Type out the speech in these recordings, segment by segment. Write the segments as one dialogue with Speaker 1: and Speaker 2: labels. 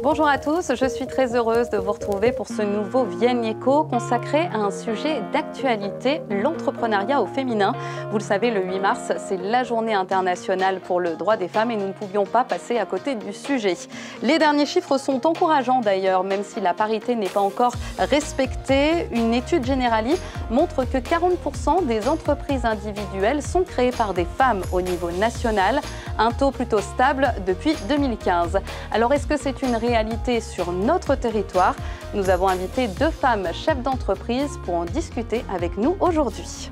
Speaker 1: Bonjour à tous, je suis très heureuse de vous retrouver pour ce nouveau Vienne Éco consacré à un sujet d'actualité, l'entrepreneuriat au féminin. Vous le savez, le 8 mars, c'est la journée internationale pour le droit des femmes et nous ne pouvions pas passer à côté du sujet. Les derniers chiffres sont encourageants d'ailleurs, même si la parité n'est pas encore respectée. Une étude Generali montre que 40% des entreprises individuelles sont créées par des femmes au niveau national, un taux plutôt stable depuis 2015. Alors est-ce que c'est une réalité sur notre territoire? Nous avons invité deux femmes chefs d'entreprise pour en discuter avec nous aujourd'hui.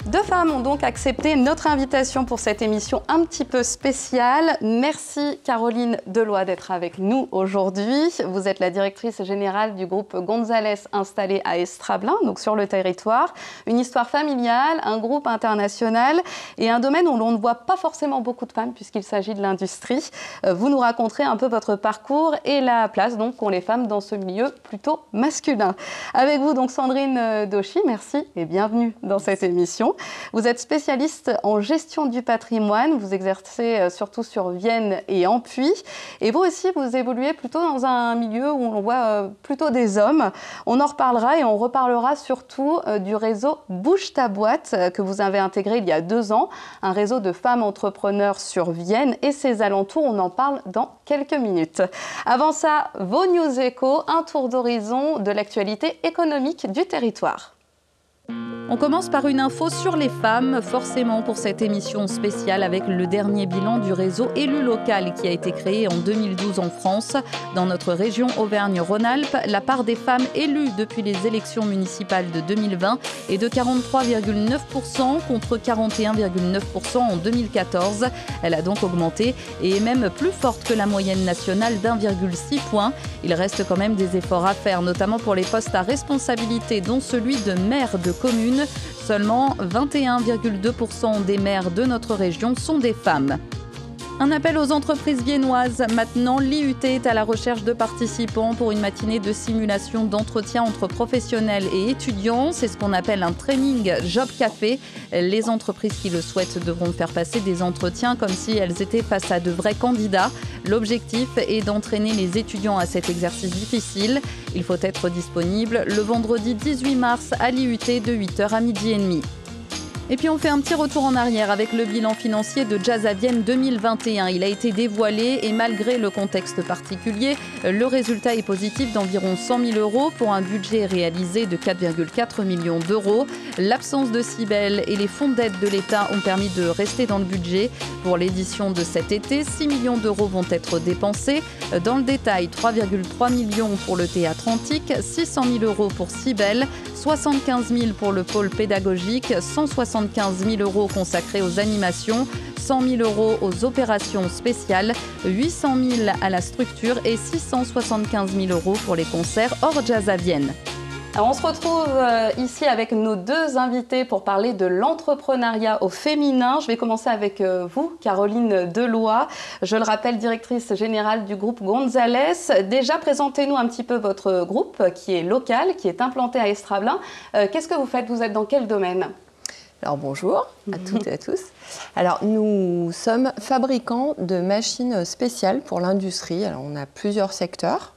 Speaker 1: Deux femmes ont donc accepté notre invitation pour cette émission un petit peu spéciale. Merci Caroline Deloy d'être avec nous aujourd'hui. Vous êtes la directrice générale du groupe Gonzalez installé à Estrablin, donc sur le territoire. Une histoire familiale, un groupe international et un domaine où l'on ne voit pas forcément beaucoup de femmes puisqu'il s'agit de l'industrie. Vous nous raconterez un peu votre parcours et la place donc qu'ont les femmes dans ce milieu plutôt masculin. Avec vous donc Sandrine Dauchy, merci et bienvenue dans cette émission. Vous êtes spécialiste en gestion du patrimoine, vous exercez surtout sur Vienne et en Puy. Et vous aussi, vous évoluez plutôt dans un milieu où on voit plutôt des hommes. On en reparlera et on reparlera surtout du réseau Bouge ta boîte que vous avez intégré il y a 2 ans. Un réseau de femmes entrepreneurs sur Vienne et ses alentours. On en parle dans quelques minutes. Avant ça, vos News Éco, un tour d'horizon de l'actualité économique du territoire. On commence par une info sur les femmes, forcément pour cette émission spéciale avec le dernier bilan du réseau élu local qui a été créé en 2012 en France. Dans notre région Auvergne-Rhône-Alpes, la part des femmes élues depuis les élections municipales de 2020 est de 43,9% contre 41,9% en 2014. Elle a donc augmenté et est même plus forte que la moyenne nationale d'1,6 point. Il reste quand même des efforts à faire, notamment pour les postes à responsabilité, dont celui de maire de commune. Seulement 21,2% des maires de notre région sont des femmes. Un appel aux entreprises viennoises. Maintenant, l'IUT est à la recherche de participants pour une matinée de simulation d'entretien entre professionnels et étudiants. C'est ce qu'on appelle un training job café. Les entreprises qui le souhaitent devront faire passer des entretiens comme si elles étaient face à de vrais candidats. L'objectif est d'entraîner les étudiants à cet exercice difficile. Il faut être disponible le vendredi 18 mars à l'IUT de 8h à 12h30. Et puis on fait un petit retour en arrière avec le bilan financier de Jazz à Vienne 2021. Il a été dévoilé et malgré le contexte particulier, le résultat est positif d'environ 100 000 € pour un budget réalisé de 4,4 millions d'euros. L'absence de Cybelle et les fonds d'aide de l'État ont permis de rester dans le budget. Pour l'édition de cet été, 6 millions d'euros vont être dépensés. Dans le détail, 3,3 millions pour le théâtre antique, 600 000 € pour Cybelle, 75 000 pour le pôle pédagogique, 175 000 € consacrés aux animations, 100 000 € aux opérations spéciales, 800 000 à la structure et 675 000 € pour les concerts hors Jazz à Vienne. Alors on se retrouve ici avec nos deux invités pour parler de l'entrepreneuriat au féminin. Je vais commencer avec vous, Caroline Deloy. Je le rappelle, directrice générale du groupe Gonzalez. Déjà, présentez-nous un petit peu votre groupe qui est local, qui est implanté à Estrablin. Qu'est-ce que vous faites? Vous êtes dans quel domaine?
Speaker 2: Alors bonjour à toutes et à tous. Alors nous sommes fabricants de machines spéciales pour l'industrie. Alors on a plusieurs secteurs,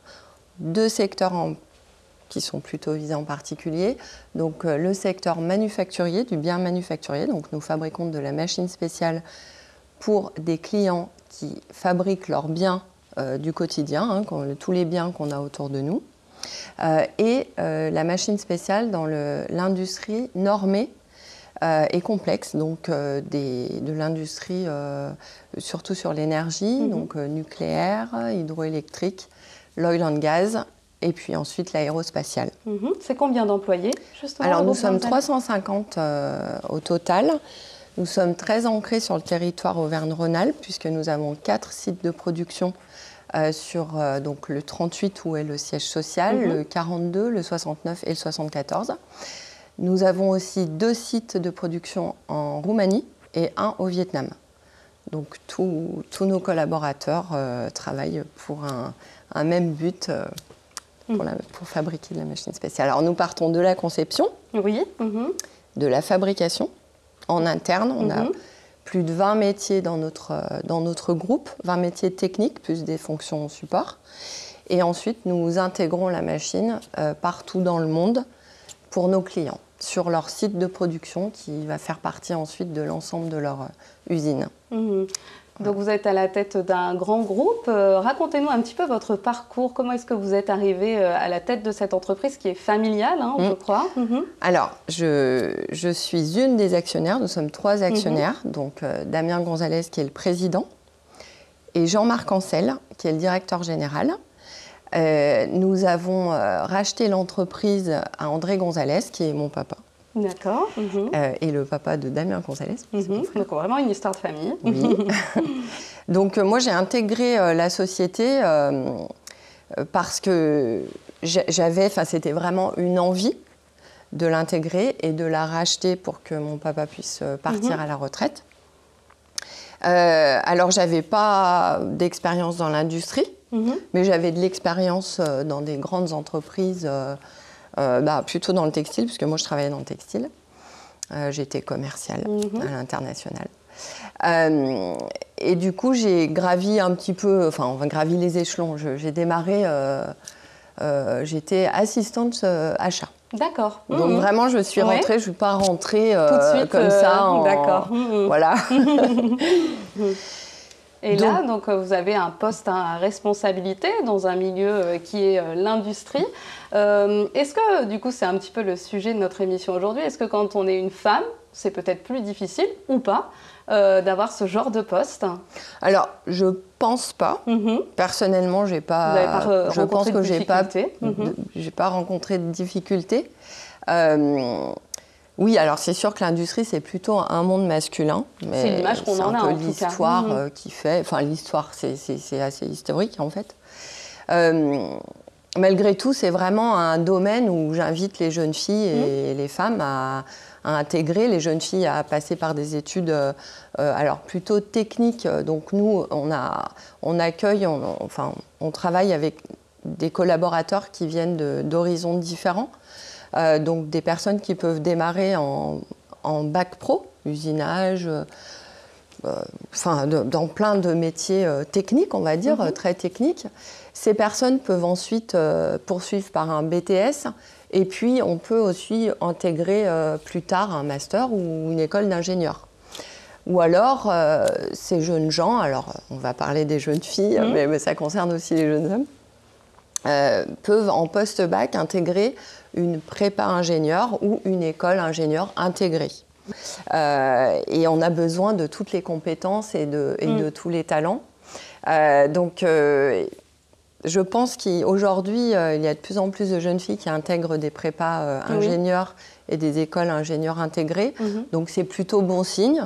Speaker 2: 2 secteurs qui sont plutôt visés en particulier. Donc le secteur manufacturier, du bien manufacturier. Donc nous fabriquons de la machine spéciale pour des clients qui fabriquent leurs biens du quotidien, tous les biens qu'on a autour de nous. Et la machine spéciale dans l'industrie normée et complexe, donc de l'industrie surtout sur l'énergie, donc nucléaire, hydroélectrique, l'oil and gas, et puis ensuite l'aérospatiale.
Speaker 1: C'est combien d'employés justement?
Speaker 2: Alors nous sommes 350 au total. Nous sommes très ancrés sur le territoire Auvergne-Rhône-Alpes puisque nous avons 4 sites de production sur donc le 38 où est le siège social, le 42, le 69 et le 74. Nous avons aussi 2 sites de production en Roumanie et 1 au Vietnam. Donc tous nos collaborateurs travaillent pour un même but pour fabriquer de la machine spéciale. Alors nous partons de la conception, de la fabrication en interne. On a plus de 20 métiers dans notre groupe, 20 métiers techniques, plus des fonctions support. Et ensuite, nous intégrons la machine partout dans le monde pour nos clients, sur leur site de production qui va faire partie ensuite de l'ensemble de leur usine.
Speaker 1: Mmh. Donc vous êtes à la tête d'un grand groupe. Racontez-nous un petit peu votre parcours. Comment est-ce que vous êtes arrivé à la tête de cette entreprise qui est familiale, hein, je crois.
Speaker 2: Alors, je suis une des actionnaires. Nous sommes 3 actionnaires. Donc Damien Gonzalez qui est le président et Jean-Marc Ancel qui est le directeur général. Nous avons racheté l'entreprise à André Gonzalez qui est mon papa.
Speaker 1: D'accord.
Speaker 2: Et le papa de Damien Gonzalez.
Speaker 1: Donc vraiment une histoire de famille.
Speaker 2: Oui. Donc moi j'ai intégré la société parce que c'était vraiment une envie de l'intégrer et de la racheter pour que mon papa puisse partir à la retraite. Alors j'avais pas d'expérience dans l'industrie, mais j'avais de l'expérience dans des grandes entreprises. Plutôt dans le textile, puisque moi je travaillais dans le textile. J'étais commerciale à l'international. Et du coup, j'ai gravi un petit peu, enfin, on va gravi les échelons. J'ai démarré, j'étais assistante achat.
Speaker 1: D'accord.
Speaker 2: Donc vraiment, je suis rentrée, je ne suis pas rentrée
Speaker 1: tout de suite,
Speaker 2: comme ça.
Speaker 1: D'accord.
Speaker 2: Voilà.
Speaker 1: Et là, donc, vous avez un poste à responsabilité dans un milieu qui est l'industrie. Est-ce que, du coup, c'est un petit peu le sujet de notre émission aujourd'hui, est-ce que quand on est une femme, c'est peut-être plus difficile ou pas d'avoir ce genre de poste? Alors, je pense pas. Personnellement, je pense que j'ai pas rencontré de difficultés. Oui, alors c'est sûr que l'industrie, c'est plutôt un monde masculin. C'est l'image qu'on en a, en tout cas.
Speaker 2: C'est un peu l'histoire qui fait... Enfin, l'histoire, c'est assez historique, en fait. Malgré tout, c'est vraiment un domaine où j'invite les jeunes filles et les femmes à intégrer, les jeunes filles à passer par des études alors plutôt techniques. Donc nous, on accueille, on travaille avec des collaborateurs qui viennent d'horizons différents. Donc des personnes qui peuvent démarrer en bac pro, usinage, dans plein de métiers techniques, on va dire, très techniques. Ces personnes peuvent ensuite poursuivre par un BTS et puis on peut aussi intégrer plus tard un master ou une école d'ingénieur. Ou alors, ces jeunes gens, alors on va parler des jeunes filles, mais ça concerne aussi les jeunes hommes, peuvent en post-bac intégrer une prépa ingénieur ou une école ingénieur intégrée. Et on a besoin de toutes les compétences et de tous les talents. Donc, je pense qu'aujourd'hui, il y a de plus en plus de jeunes filles qui intègrent des prépas ingénieurs et des écoles ingénieurs intégrées. Donc, c'est plutôt bon signe.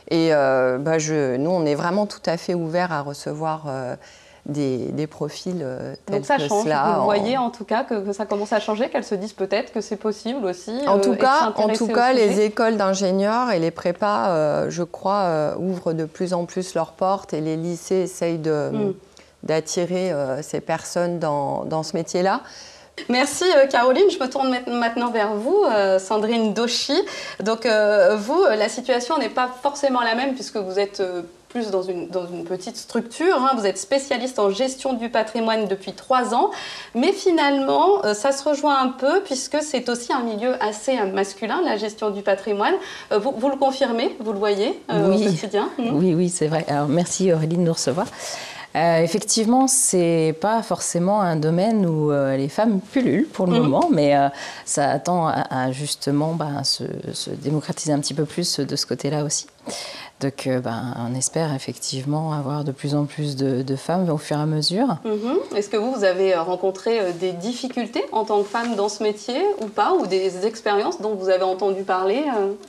Speaker 2: Et nous, on est vraiment tout à fait ouverts à recevoir des profils tels
Speaker 1: Donc ça
Speaker 2: que
Speaker 1: change,
Speaker 2: cela.
Speaker 1: vous voyez en tout cas que ça commence à changer, qu'elles se disent peut-être que c'est possible aussi.
Speaker 2: En tout cas, les écoles d'ingénieurs et les prépas, je crois, ouvrent de plus en plus leurs portes et les lycées essayent d'attirer ces personnes dans ce métier-là.
Speaker 1: Merci Caroline, je me tourne maintenant vers vous, Sandrine Dauchy. Donc vous, la situation n'est pas forcément la même puisque vous êtes plus dans une petite structure, hein. Vous êtes spécialiste en gestion du patrimoine depuis 3 ans, mais finalement ça se rejoint un peu puisque c'est aussi un milieu assez masculin, la gestion du patrimoine. Vous le confirmez, vous le voyez au quotidien?
Speaker 3: Oui, c'est vrai. Alors merci Aurélie de nous recevoir. Effectivement, c'est pas forcément un domaine où les femmes pullulent pour le moment, mais ça tend à justement se démocratiser un petit peu plus de ce côté-là aussi. Donc, on espère effectivement avoir de plus en plus de femmes au fur et à mesure.
Speaker 1: Est-ce que vous avez rencontré des difficultés en tant que femme dans ce métier ou pas, ou des expériences dont vous avez entendu parler?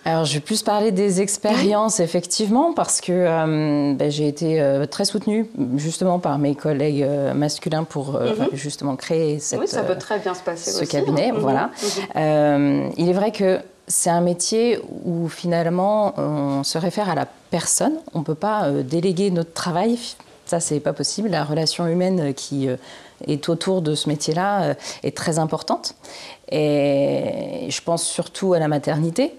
Speaker 3: Alors, je vais plus parler des expériences, effectivement, parce que j'ai été très soutenue justement par mes collègues masculins pour justement créer ça peut très bien se passer ce cabinet. Voilà. Il est vrai que c'est un métier où finalement on se réfère à la personne. On ne peut pas déléguer notre travail. Ça, c'est pas possible. La relation humaine qui est autour de ce métier-là est très importante. Et je pense surtout à la maternité.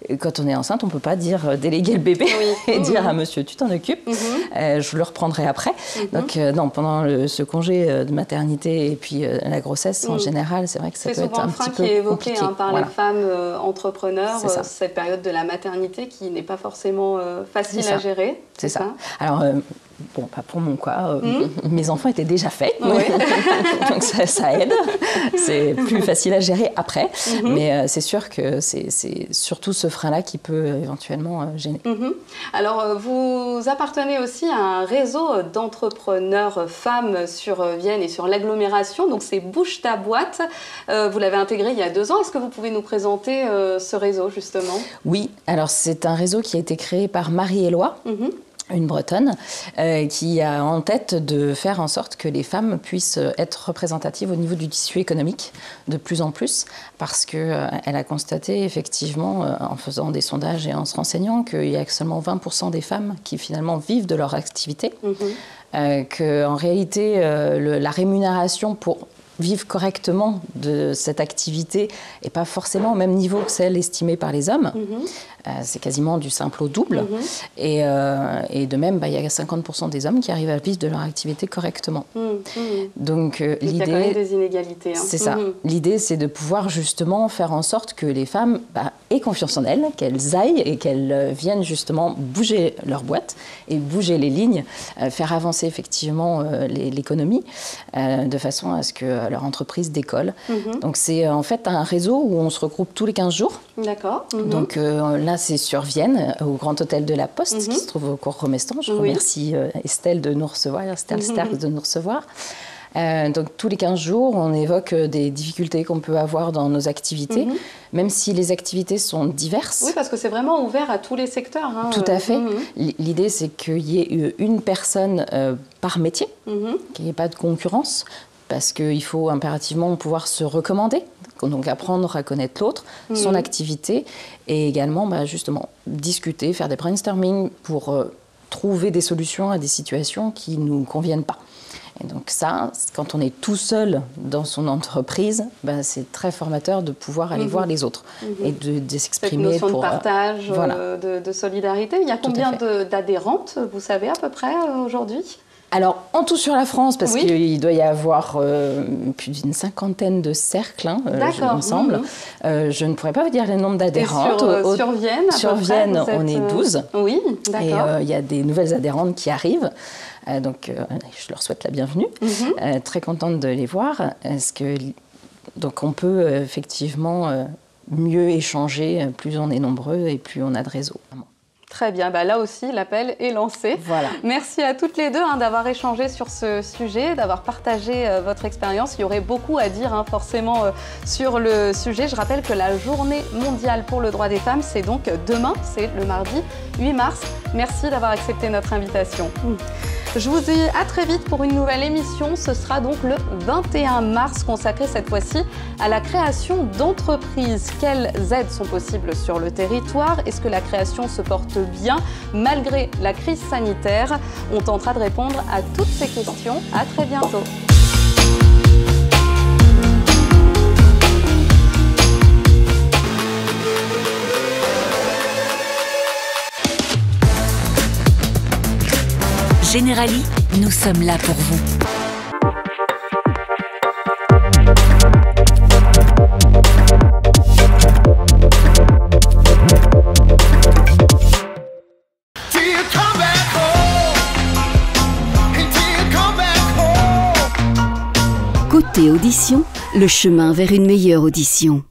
Speaker 3: Et quand on est enceinte, on ne peut pas dire déléguer le bébé et dire à monsieur tu t'en occupes, je le reprendrai après. Donc non, pendant ce congé de maternité et puis la grossesse en général, c'est vrai que ça peut être un petit peu compliqué.
Speaker 1: C'est souvent un frein qui est évoqué par les femmes entrepreneurs, cette période de la maternité qui n'est pas forcément facile à gérer.
Speaker 3: C'est ça. Alors, bon, pas pour mon cas, mes enfants étaient déjà faits, donc ça aide. C'est plus facile à gérer après, mais c'est sûr que c'est surtout ce frein-là qui peut éventuellement gêner.
Speaker 1: Alors, vous appartenez aussi à un réseau d'entrepreneurs femmes sur Vienne et sur l'agglomération, donc c'est Bouge ta boîte. Vous l'avez intégré il y a 2 ans. Est-ce que vous pouvez nous présenter ce réseau, justement?
Speaker 3: Oui, alors c'est un réseau qui a été créé par Marie-Éloi. Une Bretonne, qui a en tête de faire en sorte que les femmes puissent être représentatives au niveau du tissu économique de plus en plus, parce qu'elle a constaté effectivement, en faisant des sondages et en se renseignant, qu'il y a seulement 20% des femmes qui finalement vivent de leur activité, qu'en réalité la rémunération pour vivre correctement de cette activité n'est pas forcément au même niveau que celle estimée par les hommes. C'est quasiment du simple au double. Et de même, il y a 50% des hommes qui arrivent à vivre de leur activité correctement. Donc l'idée... Il y a quand même
Speaker 1: des inégalités.
Speaker 3: C'est ça. L'idée, c'est de pouvoir justement faire en sorte que les femmes aient confiance en elles, qu'elles aillent et qu'elles viennent justement bouger leur boîte et bouger les lignes, faire avancer effectivement l'économie de façon à ce que leur entreprise décolle. Donc c'est en fait un réseau où on se regroupe tous les 15 jours.
Speaker 1: D'accord.
Speaker 3: Donc là, c'est sur Vienne, au Grand Hôtel de la Poste, qui se trouve au cours Romestan. Je remercie Estelle de nous recevoir, Estelle Sterck de nous recevoir. Donc tous les 15 jours, on évoque des difficultés qu'on peut avoir dans nos activités, même si les activités sont diverses.
Speaker 1: Oui, parce que c'est vraiment ouvert à tous les secteurs.
Speaker 3: Tout à fait. L'idée, c'est qu'il y ait une personne par métier, qu'il n'y ait pas de concurrence, parce qu'il faut impérativement pouvoir se recommander, donc apprendre à connaître l'autre, son activité, et également justement discuter, faire des brainstorming pour trouver des solutions à des situations qui ne nous conviennent pas. Et donc ça, quand on est tout seul dans son entreprise, c'est très formateur de pouvoir aller voir les autres et de s'exprimer.
Speaker 1: Cette notion de partage, de solidarité. Il y a combien d'adhérentes, vous savez à peu près aujourd'hui ?
Speaker 3: Alors, en tout sur la France, parce qu'il doit y avoir plus d'une 50aine de cercles, il me semble. Je ne pourrais pas vous dire le nombre d'adhérentes.
Speaker 1: Sur Vienne,
Speaker 3: sur Vienne, on est 12.
Speaker 1: Oui, d'accord.
Speaker 3: Et il y a des nouvelles adhérentes qui arrivent. Donc, je leur souhaite la bienvenue. Très contente de les voir. Donc, on peut effectivement mieux échanger. Plus on est nombreux et plus on a de réseaux.
Speaker 1: Très bien, là aussi l'appel est lancé.
Speaker 3: Voilà.
Speaker 1: Merci à toutes les deux d'avoir échangé sur ce sujet, d'avoir partagé votre expérience. Il y aurait beaucoup à dire forcément sur le sujet. Je rappelle que la journée mondiale pour le droit des femmes, c'est donc demain, c'est le mardi 8 mars. Merci d'avoir accepté notre invitation. Je vous dis à très vite pour une nouvelle émission. Ce sera donc le 21 mars, consacré cette fois-ci à la création d'entreprises. Quelles aides sont possibles sur le territoire? Est-ce que la création se porte bien malgré la crise sanitaire? On tentera de répondre à toutes ces questions. À très bientôt.
Speaker 4: Generali, nous sommes là pour vous.
Speaker 5: Côté audition, le chemin vers une meilleure audition.